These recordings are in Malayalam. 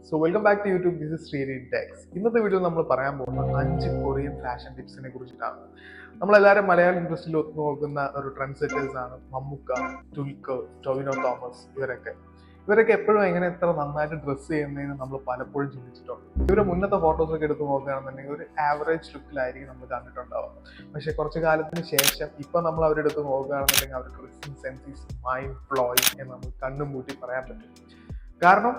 So welcome back to YouTube. This is Sri Tex. ഇന്നത്തെ വീഡിയോയിൽ നമ്മൾ പറയാൻ പോകുന്ന 5 കൊറിയൻ ഫാഷൻ ടിപ്സിനെ കുറിച്ചിട്ടാണ്. നമ്മളെല്ലാവരും മലയാളം ഇൻഡസ്ട്രിയിൽ ഒത്തു നോക്കുന്ന ഒരു ട്രെൻഡ് സെറ്റേഴ്സ് ആണ് മമ്മൂക്ക, ടുൽക്കർ, ടൊവിനോ തോമസ്. ഇവരൊക്കെ എപ്പോഴും എങ്ങനെ എത്ര നന്നായിട്ട് ഡ്രസ്സ് ചെയ്യുന്നതെന്ന് നമ്മൾ പലപ്പോഴും ചിന്തിച്ചിട്ടുണ്ട്. ഇവരുടെ മുന്നത്തെ ഫോട്ടോസ് ഒക്കെ എടുത്ത് നോക്കുകയാണെന്നുണ്ടെങ്കിൽ ഒരു ആവറേജ് ലുക്കിലായിരിക്കും നമ്മൾ കണ്ടിട്ടുണ്ടാവുക. പക്ഷെ കുറച്ച് കാലത്തിന് ശേഷം ഇപ്പൊ നമ്മൾ അവരെടുത്ത് നോക്കുകയാണെന്നുണ്ടെങ്കിൽ അവരുടെ dressing sense is mind blowing എന്ന് നമുക്ക് കണ്ണും കൂട്ടി പറയാൻ പറ്റും. കാരണം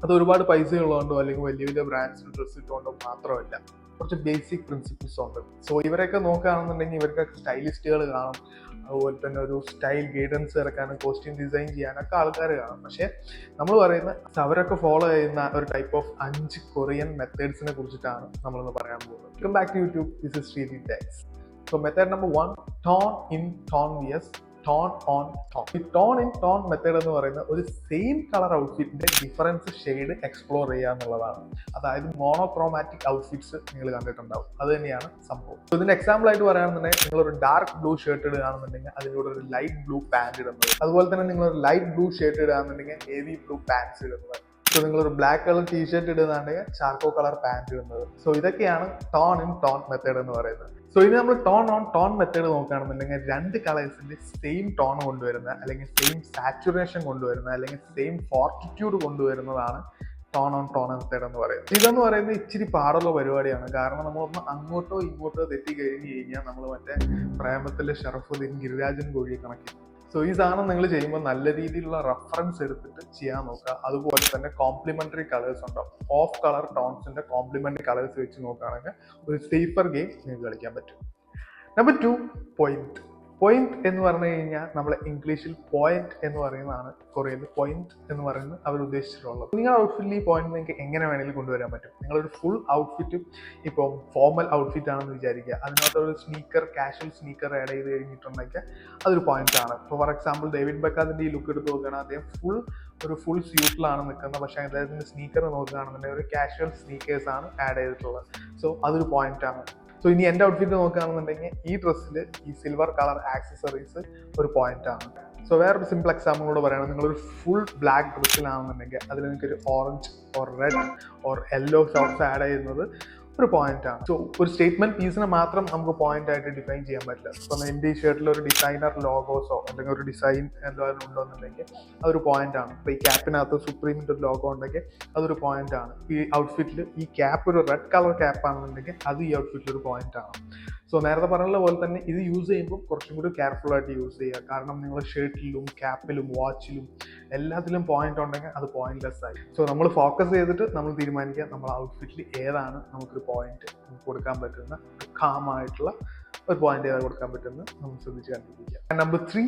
അത് ഒരുപാട് പൈസ ഉള്ളതുകൊണ്ടോ അല്ലെങ്കിൽ വലിയ വലിയ ബ്രാൻഡ്സിന് ഡ്രസ്സ് ഇട്ടുകൊണ്ടോ മാത്രമല്ല, കുറച്ച് ബേസിക് പ്രിൻസിപ്പിൾസ് ഉണ്ട്. സോ ഇവരൊക്കെ നോക്കുകയാണെന്നുണ്ടെങ്കിൽ ഇവർക്കൊക്കെ സ്റ്റൈലിസ്റ്റുകൾ കാണും, അതുപോലെ തന്നെ ഒരു സ്റ്റൈൽ ഗൈഡൻസ് ഇറക്കാനും കോസ്റ്റ്യൂം ഡിസൈൻ ചെയ്യാനൊക്കെ ആൾക്കാർ കാണും. പക്ഷെ നമ്മൾ പറയുന്ന അവരൊക്കെ ഫോളോ ചെയ്യുന്ന ഒരു ടൈപ്പ് ഓഫ് 5 കൊറിയൻ മെത്തേഡ്സിനെ കുറിച്ചിട്ടാണ് നമ്മളിന്ന് പറയാൻ പോകുന്നത്. Welcome back to YouTube. This is Shri techs. So method number 1, tone in tone versus, tone on tone. ഈ ടോൺ ഇൻ ടോൺ മെത്തേഡ് എന്ന് പറയുന്നത് ഒരു സെയിം കളർ ഔട്ട്ഫിറ്റിന്റെ ഡിഫറൻസ് ഷെയ്ഡ് എക്സ്പ്ലോർ ചെയ്യുക എന്നുള്ളതാണ്. അതായത് മോണോക്രോമാറ്റിക് ഔട്ട്ഫിറ്റ്സ് നിങ്ങൾ കണ്ടിട്ടുണ്ടാവും, അത് തന്നെയാണ് സംഭവം. ഇതിന്റെ എക്സാമ്പിൾ ആയിട്ട് പറയുകയാണെന്നുണ്ടെങ്കിൽ നിങ്ങളൊരു ഡാർക്ക് ബ്ലൂ ഷർട്ട് ഇടുകയാണെന്നുണ്ടെങ്കിൽ അതിലൂടെ ഒരു ലൈറ്റ് ബ്ലൂ പാന്റ് ഇടുന്നത്, അതുപോലെ തന്നെ നിങ്ങളൊരു ലൈറ്റ് ബ്ലൂ ഷർട്ട് ഇടുകയാണെന്നുണ്ടെങ്കിൽ നേവി ബ്ലൂ പാന്റ്സ് ഇടുന്നത്. സോ നിങ്ങളൊരു ബ്ലാക്ക് കളർ ടീഷർട്ട് ഇടുകയാണെങ്കിൽ ചാർക്കോ കളർ പാന്റ് ഇടുന്നത്. സോ ഇതൊക്കെയാണ് ടോൺ ഇൻ ടോൺ മെത്തേഡ് എന്ന് പറയുന്നത്. സോ ഇനി നമ്മൾ ടോൺ ഓൺ ടോൺ മെത്തേഡ് നോക്കുകയാണെന്നുണ്ടെങ്കിൽ 2 കളേഴ്സിന്റെ സെയിം ടോൺ കൊണ്ടുവരുന്ന, അല്ലെങ്കിൽ സെയിം സാച്ചുറേഷൻ കൊണ്ടുവരുന്ന, അല്ലെങ്കിൽ സെയിം ഫോർട്ടിറ്റ്യൂഡ് കൊണ്ടുവരുന്നതാണ് ടോൺ ഓൺ ടോൺ മെത്തേഡ് എന്ന് പറയുന്നത്. ഇതെന്ന് പറയുന്നത് ഇച്ചിരി പാടുള്ള പരിപാടിയാണ്. കാരണം നമ്മളൊന്ന് അങ്ങോട്ടോ ഇങ്ങോട്ടോ തെറ്റി കഴിഞ്ഞ് കഴിഞ്ഞാൽ നമ്മൾ മറ്റേ പ്രേമത്തിലെ ഷറഫുദ്ദീൻ ഗിരിരാജൻ കോഴിയെ കണക്കി. സോ ഈ സാധനം നിങ്ങൾ ചെയ്യുമ്പോൾ നല്ല രീതിയിലുള്ള റെഫറൻസ് എടുത്തിട്ട് ചെയ്യാൻ നോക്കുക. അതുപോലെ തന്നെ കോംപ്ലിമെന്ററി കളേഴ്സ് ഉണ്ടാവും. ഓഫ് കളർ ടോൺസിന്റെ കോംപ്ലിമെന്ററി കളേഴ്സ് വെച്ച് നോക്കുകയാണെങ്കിൽ ഒരു സേഫർ ഗെയിം നിങ്ങൾക്ക് കളിക്കാൻ പറ്റും. Number 2, point. പോയിന്റ് എന്ന് പറഞ്ഞു കഴിഞ്ഞാൽ നമ്മൾ ഇംഗ്ലീഷിൽ പോയിന്റ് എന്ന് പറയുന്നതാണ് കൊറിയയിൽ പോയിന്റ് എന്ന് പറയുന്നത് അവർ ഉദ്ദേശിച്ചിട്ടുള്ളത്. നിങ്ങളുടെ ഔട്ട്ഫിറ്റിൽ ഈ പോയിന്റ് നിങ്ങൾക്ക് എങ്ങനെ വേണമെങ്കിലും കൊണ്ടുവരാൻ പറ്റും. നിങ്ങളൊരു ഫുൾ ഔട്ട്ഫിറ്റും ഇപ്പോൾ ഫോർമൽ ഔട്ട്ഫിറ്റ് ആണെന്ന് വിചാരിക്കുക, അതിനകത്ത് ഒരു സ്നീക്കർ, കാഷ്വൽ സ്നീക്കർ ആഡ് ചെയ്ത് കഴിഞ്ഞിട്ടുണ്ടെങ്കിൽ അതൊരു പോയിന്റ് ആണ്. ഇപ്പോൾ ഫോർ എക്സാമ്പിൾ ഡേവിഡ് ബെക്കാമിന്റെ ഈ ലുക്ക് എടുത്ത് നോക്കുകയാണെങ്കിൽ അദ്ദേഹം ഫുൾ സ്യൂട്ടിലാണ് നിൽക്കുന്നത്. പക്ഷേ അദ്ദേഹത്തിന്റെ സ്നീക്കർ നോക്കുകയാണെന്നുണ്ടെങ്കിൽ ഒരു കാഷ്വൽ സ്നീക്കേഴ്സ് ആണ് ആഡ് ചെയ്തിട്ടുള്ളത്. സോ അതൊരു പോയിന്റ് ആണ്. സോ ഇനി എൻ്റെ ഔട്ട്ഫിറ്റ് നോക്കുകയാണെന്നുണ്ടെങ്കിൽ ഈ ഡ്രസ്സിൽ ഈ സിൽവർ കളർ ആക്സസറീസ് ഒരു പോയിന്റ് ആണ്. സോ വേറൊരു സിമ്പിൾ എക്സാമ്പിൾ കൂടെ പറയുന്നത്, നിങ്ങളൊരു ഫുൾ ബ്ലാക്ക് ഡ്രസ്സിലാണെന്നുണ്ടെങ്കിൽ അതിൽ നിങ്ങൾക്കൊരു orange or red or yellow shorts add ചെയ്യുന്നത് ഒരു പോയിന്റ് ആണ്. സോ ഒരു സ്റ്റേറ്റ്മെന്റ് പീസിനെ മാത്രം നമുക്ക് പോയിന്റ് ആയിട്ട് ഡിഫൈൻ ചെയ്യാൻ പറ്റില്ല. ഇപ്പം എൻ്റെ ഈ ഷർട്ടിൽ ഒരു ഡിസൈനർ ലോഗോസോ അല്ലെങ്കിൽ ഒരു ഡിസൈൻ എന്തായാലും ഉണ്ടോയെന്നുണ്ടെങ്കിൽ അതൊരു പോയിന്റ് ആണ്. ഇപ്പം ഈ ക്യാപ്പിനകത്ത് സുപ്രീമിൻ്റെ ഒരു ലോഗോ ഉണ്ടെങ്കിൽ അതൊരു പോയിന്റ് ആണ്. ഈ ഔട്ട്ഫിറ്റിൽ ഈ ക്യാപ്പ് ഒരു റെഡ് കളർ ക്യാപ്പ് ആണെന്നുണ്ടെങ്കിൽ അത് ഈ ഔട്ട്ഫിറ്റിൽ ഒരു പോയിന്റ് ആണ്. സോ നേരത്തെ പറഞ്ഞ പോലെ തന്നെ ഇത് യൂസ് ചെയ്യുമ്പോൾ കുറച്ചും കൂടി കെയർഫുൾ ആയിട്ട് യൂസ് ചെയ്യുക. കാരണം നിങ്ങൾ ഷർട്ടിലും ക്യാപ്പിലും വാച്ചിലും എല്ലാത്തിലും പോയിന്റ് ഉണ്ടെങ്കിൽ അത് പോയിന്റ്ലെസ് ആയി. സോ നമ്മൾ ഫോക്കസ് ചെയ്തിട്ട് നമ്മൾ തീരുമാനിക്കുക നമ്മൾ ഔട്ട്ഫിറ്റിൽ ഏതാണ് നമുക്കൊരു പോയിന്റ് കൊടുക്കാൻ പറ്റുന്ന, കാം ആയിട്ടുള്ള ഒരു പോയിന്റ് ഏതാണ് കൊടുക്കാൻ പറ്റുന്നത് നമ്മൾ ശ്രദ്ധിച്ച് കണ്ടുപിടിക്കുക. നമ്പർ 3,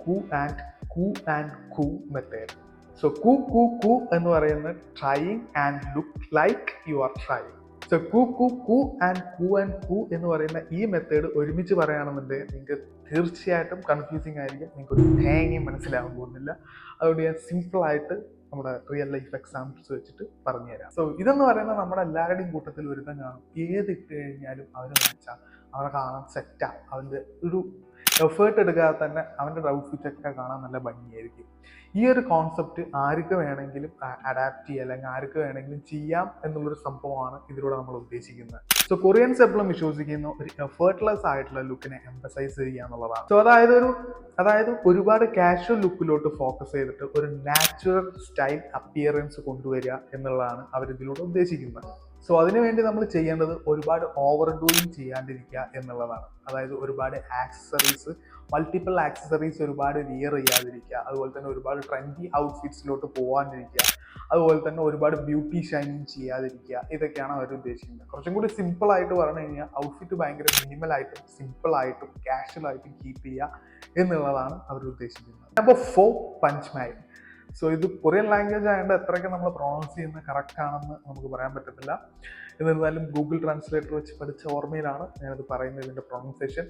കൂ ആൻഡ് കൂ മെത്തേഡ്. സോ കൂ എന്ന് പറയുന്നത് trying and look like you are trying. So കൂ ആൻഡ് കൂ എന്ന് പറയുന്ന ഈ മെത്തേഡ് ഒരുമിച്ച് പറയുകയാണെന്നുണ്ടെങ്കിൽ നിങ്ങൾക്ക് തീർച്ചയായിട്ടും കൺഫ്യൂസിങ് ആയിരിക്കും, നിങ്ങൾക്ക് ഒരു തേങ്ങയും മനസ്സിലാവാൻ പോകുന്നില്ല. അതുകൊണ്ട് ഞാൻ സിമ്പിളായിട്ട് നമ്മുടെ റിയൽ ലൈഫ് എക്സാമ്പിൾസ് വെച്ചിട്ട് പറഞ്ഞുതരാം. സോ ഇതെന്ന് പറയുന്നത് നമ്മുടെ എല്ലാവരുടെയും കൂട്ടത്തിൽ ഒരുത്തം കാണും. ഏത് ഇട്ട് കഴിഞ്ഞാലും അവന് വായിച്ചാൽ അവനെ കാണാൻ സെറ്റാ, അവൻ്റെ ഒരു എഫേർട്ട് എടുക്കാതെ തന്നെ അവൻ്റെ ഔട്ട്ഫിറ്റ് ഒക്കെ കാണാൻ നല്ല ഭംഗിയായിരിക്കും. ഈ ഒരു കോൺസെപ്റ്റ് ആർക്ക് വേണമെങ്കിലും അഡാപ്റ്റ് ചെയ്യുക, അല്ലെങ്കിൽ ആർക്ക് വേണമെങ്കിലും ചെയ്യാം എന്നുള്ളൊരു സംഭവമാണ് ഇതിലൂടെ നമ്മൾ ഉദ്ദേശിക്കുന്നത്. സോ കൊറിയൻസ് എപ്പോഴും വിശ്വസിക്കുന്ന ഒരു എഫേർട്ട്ലെസ് ആയിട്ടുള്ള ലുക്കിനെ എംഫസൈസ് ചെയ്യുക എന്നുള്ളതാണ്. സോ അതായത് ഒരുപാട് കാഷ്വൽ ലുക്കിലോട്ട് ഫോക്കസ് ചെയ്തിട്ട് ഒരു നാച്ചുറൽ സ്റ്റൈൽ അപ്പിയറൻസ് കൊണ്ടുവരിക എന്നുള്ളതാണ് അവരിതിലൂടെ ഉദ്ദേശിക്കുന്നത്. സോ അതിനുവേണ്ടി നമ്മൾ ചെയ്യേണ്ടത് ഒരുപാട് ഓവർ ഡൂയിങ് ചെയ്യാണ്ടിരിക്കുക എന്നുള്ളതാണ്. അതായത് ഒരുപാട് മൾട്ടിപ്പിൾ ആക്സസറീസ് ഒരുപാട് വിയർ ചെയ്യാതിരിക്കുക, അതുപോലെ തന്നെ ഒരുപാട് ട്രെൻഡി ഔട്ട്ഫിറ്റ്സിലോട്ട് പോകാണ്ടിരിക്കുക, അതുപോലെ തന്നെ ഒരുപാട് ബ്യൂട്ടി ഷൈനിങ് ചെയ്യാതിരിക്കുക. ഇതൊക്കെയാണ് അവർ ഉദ്ദേശിക്കുന്നത്. കുറച്ചും കൂടി സിമ്പിൾ ആയിട്ട് പറഞ്ഞു കഴിഞ്ഞാൽ ഔട്ട്ഫിറ്റ് ഭയങ്കര മിനിമലായിട്ടും സിമ്പിളായിട്ടും കാഷ്വലായിട്ടും കീപ്പ് ചെയ്യുക എന്നുള്ളതാണ് അവർ ഉദ്ദേശിക്കുന്നത്. നമ്പർ 4, പഞ്ച് മാൻ. സോ ഇത് കൊറിയൻ ലാംഗ്വേജ് ആയതുകൊണ്ട് എത്രയൊക്കെ നമ്മൾ പ്രൊണൗൺസ് ചെയ്യുന്നത് കറക്റ്റ് ആണെന്ന് നമുക്ക് പറയാൻ പറ്റത്തില്ല. എന്നിരുന്നാലും ഗൂഗിൾ ട്രാൻസ്ലേറ്റർ വെച്ച് പഠിച്ച ഓർമ്മയിലാണ് ഞാനത് പറയുന്നത്, ഇതിൻ്റെ പ്രൊണൗൺസിയേഷൻ.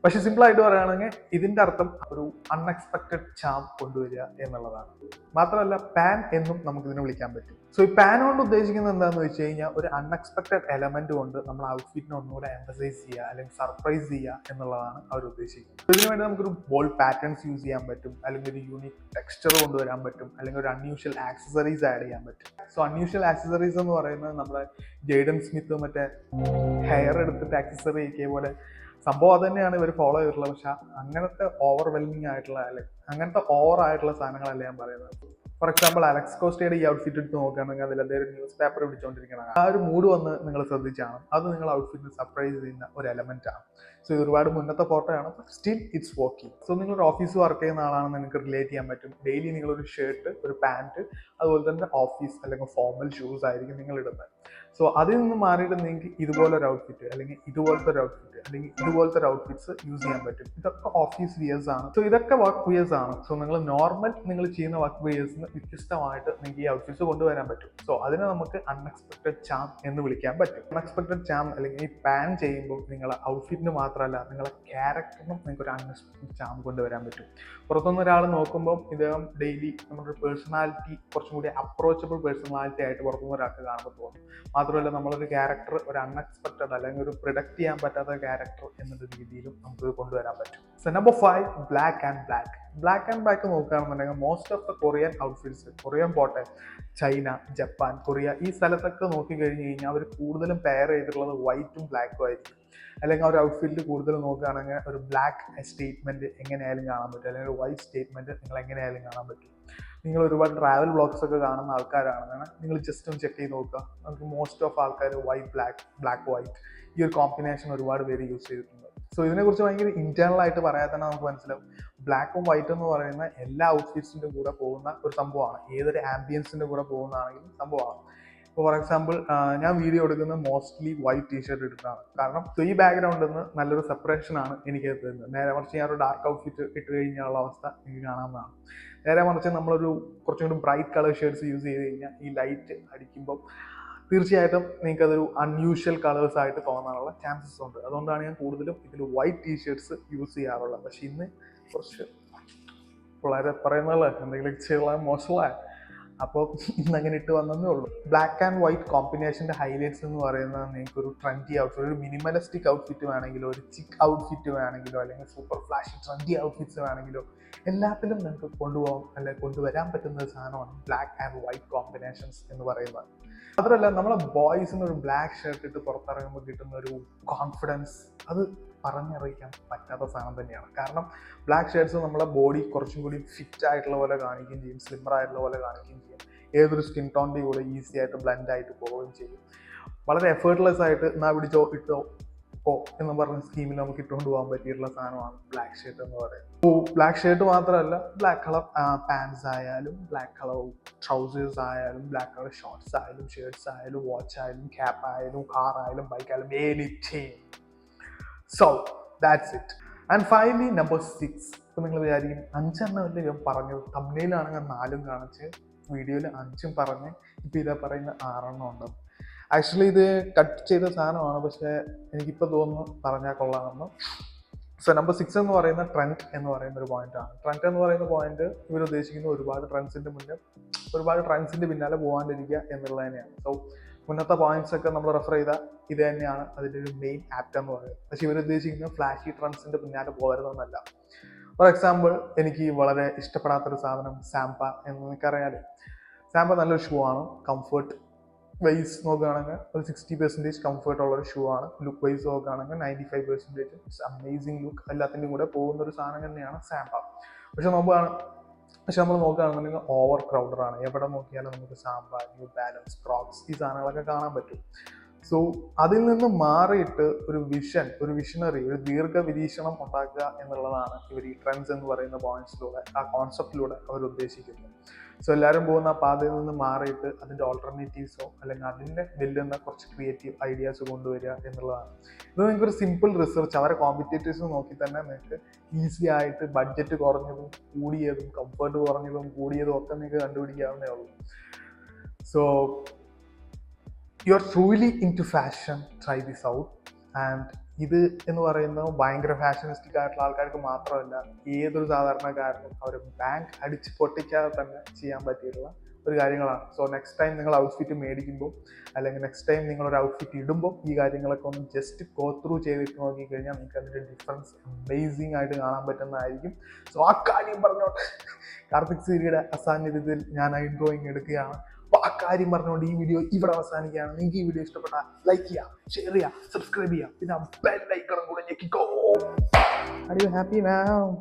പക്ഷെ സിമ്പിളായിട്ട് പറയുകയാണെങ്കിൽ ഇതിൻ്റെ അർത്ഥം ഒരു അൺഎക്സ്പെക്റ്റഡ് ചാം കൊണ്ടുവരിക എന്നുള്ളതാണ്. മാത്രമല്ല പാൻ എന്നും നമുക്കിതിനെ വിളിക്കാൻ പറ്റും. സോ ഈ പാൻ കൊണ്ട് ഉദ്ദേശിക്കുന്നത് എന്താണെന്ന് വെച്ച് കഴിഞ്ഞാൽ ഒരു അൺഎക്സ്പെക്റ്റഡ് എലമെന്റ് കൊണ്ട് നമ്മൾ ഔട്ട്ഫിറ്റിനെ ഒന്നുകൂടെ എംഫസൈസ് ചെയ്യുക, അല്ലെങ്കിൽ സർപ്രൈസ് ചെയ്യുക എന്നുള്ളതാണ് അവർ ഉദ്ദേശിക്കുന്നത്. ഇതിനു വേണ്ടി നമുക്കൊരു ബോൾഡ് പാറ്റേൺസ് യൂസ് ചെയ്യാൻ പറ്റും, അല്ലെങ്കിൽ ഒരു യൂണിക് ടെക്സ്ചർ കൊണ്ടുവരാൻ പറ്റും, അല്ലെങ്കിൽ ഒരു അൺയൂഷ്വൽ ആക്സസറീസ് ആഡ് ചെയ്യാൻ പറ്റും. സോ അൺയൂഷ്വൽ ആക്സസറീസ് എന്ന് പറയുന്നത് നമ്മുടെ ജെയ്ഡൻ സ്മിത്ത് മറ്റേ ഹെയർ എടുത്തിട്ട് ആക്സസറി ആക്കിയ പോലെ സംഭവം അത് തന്നെയാണ് ഇവർ ഫോളോ ചെയ്തിട്ടുള്ളത്. പക്ഷെ അങ്ങനത്തെ ഓവർവെൽമിങ് ആയിട്ടുള്ള അല്ലെങ്കിൽ അങ്ങനത്തെ ഓവർ ആയിട്ടുള്ള സാധനങ്ങളല്ല ഞാൻ പറയുന്നത്. ഫോർ എക്സാമ്പിൾ അലക്സ് കോസ്റ്റയുടെ ഈ ഔട്ട്ഫിറ്റ് എടുത്ത് നോക്കുകയാണെങ്കിൽ അതിൽ അദ്ദേഹം ന്യൂസ് പേപ്പർ പിടിച്ചുകൊണ്ടിരിക്കണം. ആ ഒരു മൂഡ് വന്ന് നിങ്ങൾ ശ്രദ്ധിച്ചാണ്, അത് നിങ്ങൾ ഔട്ട്ഫിറ്റിന് സർപ്രൈസ് ചെയ്യുന്ന ഒരു എലമെന്റ് ആണ്. സോ ഇത് ഒരുപാട് മുന്നത്തെ ഫോട്ടോ ആണ്, സ്റ്റിൽ ഇറ്റ്സ് വർക്കിംഗ്. സോ നിങ്ങളൊരു ഓഫീസ് വർക്ക് ചെയ്യുന്ന ആളാണെന്ന് നിങ്ങൾക്ക് റിലേറ്റ് ചെയ്യാൻ പറ്റും. ഡെയിലി നിങ്ങളൊരു ഷർട്ട്, ഒരു പാൻറ്, അതുപോലെ തന്നെ ഓഫീസ് അല്ലെങ്കിൽ ഫോർമൽ ഷൂസ് ആയിരിക്കും നിങ്ങൾ ഇടുന്നത്. സോ അതിൽ നിന്ന് മാറിയിട്ട് നിങ്ങൾക്ക് ഇതുപോലൊരു ഔട്ട്ഫിറ്റ് അല്ലെങ്കിൽ ഇതുപോലത്തെ ഒരു ഔട്ട്ഫിറ്റ് അല്ലെങ്കിൽ ഇതുപോലത്തെ ഒരു ഔട്ട്ഫിറ്റ്സ് യൂസ് ചെയ്യാൻ പറ്റും. ഇതൊക്കെ ഓഫീസ് വിയേഴ്സ് ആണ്. സോ ഇതൊക്കെ വർക്ക് വിയേഴ്സ് ആണ്. സോ നിങ്ങൾ നോർമൽ നിങ്ങൾ ചെയ്യുന്ന വർക്ക് വിയേഴ്സിന് വ്യത്യസ്തമായിട്ട് നിങ്ങൾക്ക് ഈ ഔട്ട്ഫിറ്റ്സ് കൊണ്ടുവരാൻ പറ്റും. സോ അതിനെ നമുക്ക് അൺഎക്സ്പെക്ടഡ് ചാം എന്ന് വിളിക്കാൻ പറ്റും. അൺഎക്സ്പെക്ടഡ് ചാം അല്ലെങ്കിൽ ഈ പാൻ ചെയ്യുമ്പോൾ നിങ്ങളെ ഔട്ട്ഫിറ്റിന് മാത്രമല്ല നിങ്ങളെ ക്യാരക്ടറിനും നിങ്ങൾക്ക് ഒരു അൺഎക്സ്പെക്ടഡ് ചാം കൊണ്ടുവരാൻ പറ്റും. പുറത്തുനിന്ന് ഒരാൾ നോക്കുമ്പോൾ ഇദ്ദേഹം ഡെയിലി നമ്മുടെ പേഴ്സണാലിറ്റി കുറച്ചും കൂടി അപ്രോച്ചബിൾ പേഴ്സണാലിറ്റി ആയിട്ട് പുറത്തുനിന്ന് ഒരാൾക്ക് കാണുമ്പോൾ തോന്നും. മാത്രമല്ല നമ്മളൊരു ക്യാരക്ടർ ഒരു അൺഎക്സ്പെക്ടഡ് അല്ലെങ്കിൽ ഒരു പ്രിഡക്റ്റ് ചെയ്യാൻ പറ്റാത്ത ക്യാരക്ടർ എന്നുള്ള രീതിയിലും നമുക്ക് കൊണ്ടുവരാൻ പറ്റും. So number 5, black and black. Black and black നോക്കുകയാണെന്നുണ്ടെങ്കിൽ most of the Korean outfits, Korean പോട്ടെ, ചൈന, ജപ്പാൻ, കൊറിയ, ഈ സ്ഥലത്തൊക്കെ നോക്കിക്കഴിഞ്ഞ് കഴിഞ്ഞാൽ അവർ കൂടുതലും പെയർ ചെയ്തിട്ടുള്ളത് വൈറ്റും ബ്ലാക്കും ആയിരിക്കും. അല്ലെങ്കിൽ ആ ഒരു ഔട്ട്ഫിറ്റിൽ കൂടുതൽ നോക്കുകയാണെങ്കിൽ ഒരു ബ്ലാക്ക് സ്റ്റേറ്റ്മെന്റ് എങ്ങനെയായാലും കാണാൻ പറ്റും, അല്ലെങ്കിൽ ഒരു വൈറ്റ് സ്റ്റേറ്റ്മെന്റ് നിങ്ങൾ എങ്ങനെയായാലും കാണാൻ പറ്റും. നിങ്ങൾ ഒരുപാട് ട്രാവൽ വ്ളോഗ്സ് ഒക്കെ കാണുന്ന ആൾക്കാരാണെന്നാണ് നിങ്ങൾ ജസ്റ്റ് ഒന്ന് ചെക്ക് ചെയ്ത് നോക്കുക. നമുക്ക് മോസ്റ്റ് ഓഫ് ആൾക്കാർ വൈറ്റ് ബ്ലാക്ക്, ബ്ലാക്ക് വൈറ്റ്, ഈ ഒരു കോമ്പിനേഷൻ ഒരുപാട് പേര് യൂസ് ചെയ്തിട്ടുണ്ട്. സോ ഇതിനെക്കുറിച്ച് ഭയങ്കര ഇന്റേണൽ ആയിട്ട് പറയാൻ തന്നെ നമുക്ക് മനസ്സിലാവും. ബ്ലാക്കും വൈറ്റും എന്ന് പറയുന്ന എല്ലാ ഔട്ട്ഫിറ്റ്സിന്റെ കൂടെ പോകുന്ന ഒരു സംഭവമാണ്. ഏതൊരു ആംബിയൻസിന്റെ കൂടെ പോകുന്നതാണെങ്കിലും സംഭവമാണ്. ഇപ്പോൾ ഫോർ എക്സാമ്പിൾ ഞാൻ വീഡിയോ എടുക്കുന്നത് മോസ്റ്റ്ലി വൈറ്റ് ടീഷർട്ട് ഇട്ടിട്ടാണ്. കാരണം ഈ ബാക്ക്ഗ്രൗണ്ടിൽ നിന്ന് നല്ലൊരു സെപ്പറേഷൻ ആണ് എനിക്ക് തരുന്നത്. നേരെ മറിച്ച് ഞാൻ ഒരു ഡാർക്ക് ഔട്ട്ഫിറ്റ് ഇട്ട് കഴിഞ്ഞാലുള്ള അവസ്ഥ എനിക്ക് കാണാവുന്നതാണ്. നേരെ മറിച്ച് നമ്മളൊരു കുറച്ചും കൂടി ബ്രൈറ്റ് കളർ ഷെയ്ഡ്സ് യൂസ് ചെയ്ത് കഴിഞ്ഞാൽ ഈ ലൈറ്റ് അടിക്കുമ്പോൾ തീർച്ചയായിട്ടും നിങ്ങൾക്ക് അതൊരു അൺയൂഷ്വൽ കളേഴ്സ് ആയിട്ട് തോന്നാനുള്ള ചാൻസസ് ഉണ്ട്. അതുകൊണ്ടാണ് ഞാൻ കൂടുതലും ഇതിൽ വൈറ്റ് ടീഷർട്ട്സ് യൂസ് ചെയ്യാറുള്ളത്. പക്ഷെ ഇന്ന് കുറച്ച് വളരെ പറയുന്നതല്ലേ എന്തെങ്കിലും ചെയ്യാൻ മോശമായ, അപ്പോൾ ഇന്ന് അങ്ങനെ ഇട്ട് വന്നതേ ഉള്ളൂ. ബ്ലാക്ക് ആൻഡ് വൈറ്റ് കോമ്പിനേഷൻ്റെ ഹൈലൈറ്റ്സ് എന്ന് പറയുന്നത് നിങ്ങൾക്ക് ഒരു ട്രെൻഡി ഔട്ട്ഫിറ്റ്, ഒരു മിനിമലിസ്റ്റിക് ഔട്ട്ഫിറ്റ് വേണമെങ്കിലോ, ഒരു ചിക്ക് ഔട്ട്ഫിറ്റ് വേണമെങ്കിലോ, അല്ലെങ്കിൽ സൂപ്പർ ഫ്ലാഷി ട്രെൻഡി ഔട്ട്ഫിറ്റ്സ് വേണമെങ്കിലോ എല്ലാത്തിലും നിങ്ങൾക്ക് കൊണ്ടുപോകാം അല്ലെങ്കിൽ കൊണ്ടുവരാൻ പറ്റുന്ന ഒരു സാധനമാണ് ബ്ലാക്ക് ആൻഡ് വൈറ്റ് കോമ്പിനേഷൻസ് എന്ന് പറയുന്നത്. മാത്രമല്ല നമ്മളെ ബോയ്സിന് ഒരു ബ്ലാക്ക് ഷർട്ട് ഇട്ട് പുറത്തിറങ്ങുമ്പോൾ കിട്ടുന്ന ഒരു കോൺഫിഡൻസ് അത് പറഞ്ഞറിയിക്കാൻ പറ്റാത്ത സാധനം തന്നെയാണ്. കാരണം ബ്ലാക്ക് ഷർട്ട്സ് നമ്മളെ ബോഡി കുറച്ചും കൂടി ഫിറ്റ് ആയിട്ടുള്ള പോലെ കാണിക്കുകയും ചെയ്യും, സ്ലിമ്മർ ആയിട്ടുള്ള പോലെ കാണിക്കുകയും ചെയ്യും. ഏതൊരു സ്കിൻ ടോണിൻ്റെ കൂടെ ഈസി ആയിട്ട് ബ്ലെൻഡ് ആയിട്ട് പോവുകയും ചെയ്യും. വളരെ എഫേർട്ട്ലെസ് ആയിട്ട് എന്നാ പിടിച്ചോ ഇട്ടോ എന്ന് പറഞ്ഞ സ്കീമിൽ നമുക്ക് ഇട്ടുകൊണ്ട് പോകാൻ പറ്റിയിട്ടുള്ള സാധനമാണ് ബ്ലാക്ക് ഷർട്ട് എന്ന് പറയുന്നത്. അപ്പോൾ ബ്ലാക്ക് ഷർട്ട് മാത്രമല്ല, ബ്ലാക്ക് കളർ പാൻസ് ആയാലും, ബ്ലാക്ക് കളർ ട്രൗസേഴ്സ് ആയാലും, ബ്ലാക്ക് കളർ ഷോർട്ട്സ് ആയാലും, ഷർട്ട്സ് ആയാലും, വാച്ച് ആയാലും, ക്യാപ്പ് ആയാലും, കാർ ആയാലും, ബൈക്ക് ആയാലും, anything. So that's it. And finally number 6. ഇപ്പം നിങ്ങൾ വിചാരിക്കും 5 അല്ലേ ഞാൻ പറഞ്ഞത്, തമ്മിലാണെങ്കിൽ 4 കാണിച്ച് വീഡിയോയിൽ 5 പറഞ്ഞ് ഇപ്പം ഇതാ പറയുന്ന 6 ഉണ്ട്. ആക്ച്വലി ഇത് കട്ട് ചെയ്ത സാധനമാണ്, പക്ഷേ എനിക്കിപ്പോൾ തോന്നുന്നു പറഞ്ഞാൽ കൊള്ളാമെന്ന്. സോ നമ്പർ 6 എന്ന് പറയുന്ന ട്രെൻഡ് എന്ന് പറയുന്ന ഒരു പോയിന്റ് ആണ്. ട്രെൻഡ് എന്ന് പറയുന്ന പോയിന്റ് ഇവർ ഉദ്ദേശിക്കുന്ന ഒരുപാട് ട്രെൻഡ്സിന്റെ പിന്നാലെ പോകാണ്ടിരിക്കുക എന്നുള്ളത് തന്നെയാണ്. സോ മുന്നത്തെ പോയിന്റ്സ് ഒക്കെ നമ്മൾ റെഫർ ചെയ്താൽ ഇത് തന്നെയാണ് അതിൻ്റെ ഒരു മെയിൻ ആപ്റ്റ് എന്ന് പറയുന്നത്. പക്ഷെ ഇവർ ഉദ്ദേശിക്കുന്ന ഫ്ലാഷി ട്രെൻഡ്സിന്റെ പിന്നാലെ പോകരുതെന്നല്ല. ഫോർ എക്സാമ്പിൾ എനിക്ക് വളരെ ഇഷ്ടപ്പെടാത്തൊരു സാധനം സാംപ എന്ന് എനിക്കറിയാലോ. സാംപ നല്ലൊരു ഷൂ ആണ്. കംഫർട്ട് വൈസ് നോക്കുകയാണെങ്കിൽ ഒരു 60% കംഫർട്ട് ഉള്ളൊരു ഷൂ ആണ്. ലുക്ക് വൈസ് നോക്കുകയാണെങ്കിൽ 95% ഇറ്റ്സ് അമേസിങ് ലുക്ക്. എല്ലാത്തിൻ്റെയും കൂടെ പോകുന്ന ഒരു സാധനം തന്നെയാണ് സാംപ. പക്ഷെ നമ്മൾ നോക്കുകയാണെന്നുണ്ടെങ്കിൽ ഓവർ ക്രൗഡറാണ്. എവിടെ നോക്കിയാലും നമുക്ക് സാംപ, ന്യൂ ബാലൻസ്, ക്രോക്സ് ഈ സാധനങ്ങളൊക്കെ കാണാൻ പറ്റും. സോ അതിൽ നിന്ന് മാറിയിട്ട് ഒരു വിഷണറി, ഒരു ദീർഘവിരീക്ഷണം ഉണ്ടാക്കുക എന്നുള്ളതാണ് ഇവർ ഈ ട്രെൻഡ്സ് എന്ന് പറയുന്ന പോയിന്റ്സിലൂടെ, ആ കോൺസെപ്റ്റിലൂടെ അവർ ഉദ്ദേശിക്കുന്നത്. സോ എല്ലാവരും പോകുന്ന ആ പാതയിൽ നിന്ന് മാറിയിട്ട് അതിൻ്റെ ഓൾട്ടർനേറ്റീവ്സോ അല്ലെങ്കിൽ അതിൻ്റെ വെല്ലുന്ന കുറച്ച് ക്രിയേറ്റീവ് ഐഡിയാസ് കൊണ്ടുവരിക എന്നുള്ളതാണ്. ഇത് നിങ്ങൾക്കൊരു സിമ്പിൾ റിസർച്ച്, അവരെ കോമ്പറ്റേറ്റേഴ്സ് നോക്കി തന്നെ നിങ്ങൾക്ക് ഈസി ആയിട്ട് ബഡ്ജറ്റ് കുറഞ്ഞതും കൂടിയതും, കംഫർട്ട് കുറഞ്ഞതും കൂടിയതും ഒക്കെ നിങ്ങൾക്ക് കണ്ടുപിടിക്കാവുന്നേ ഉള്ളൂ. So you are truly into fashion, try this out. And ഇത് എന്ന് പറയുന്നത് ഭയങ്കര ഫാഷനിസ്റ്റിക് ആയിട്ടുള്ള ആൾക്കാർക്ക് മാത്രമല്ല, ഏതൊരു സാധാരണക്കാരനും അവർ ബാങ്ക് അടിച്ച് പൊട്ടിക്കാതെ തന്നെ ചെയ്യാൻ പറ്റിയിട്ടുള്ള ഒരു കാര്യങ്ങളാണ്. സോ നെക്സ്റ്റ് ടൈം നിങ്ങൾ ഔട്ട്ഫിറ്റ് മേടിക്കുമ്പോൾ അല്ലെങ്കിൽ നെക്സ്റ്റ് ടൈം നിങ്ങളൊരു ഔട്ട്ഫിറ്റ് ഇടുമ്പോൾ ഈ കാര്യങ്ങളൊക്കെ ഒന്ന് ജസ്റ്റ് ഗോ ത്രൂ ചെയ്തിട്ട് നോക്കിക്കഴിഞ്ഞാൽ നിങ്ങൾക്ക് അതിൻ്റെ ഡിഫറൻസ് അമേസിങ് ആയിട്ട് കാണാൻ പറ്റുന്നതായിരിക്കും. സോ ആ കാര്യം പറഞ്ഞോട്ടെ, കാർത്തിക് സീരിയുടെ അസാന്നിധ്യത്തിൽ ഞാൻ ഐ ഡ്രോയിങ് എടുക്കുകയാണ്. അപ്പോൾ ആ കാര്യം പറഞ്ഞുകൊണ്ട് ഈ വീഡിയോ ഇവിടെ അവസാനിക്കുകയാണ്. നിങ്ങൾക്ക് ഈ വീഡിയോ ഇഷ്ടപ്പെട്ടാൽ ലൈക്ക് ചെയ്യുക, ഷെയർ ചെയ്യുക, സബ്സ്ക്രൈബ് ചെയ്യുക, പിന്നെ ബെൽ ഐക്കണും കൂടെ ഞെക്കിക്കോ. Are you happy now?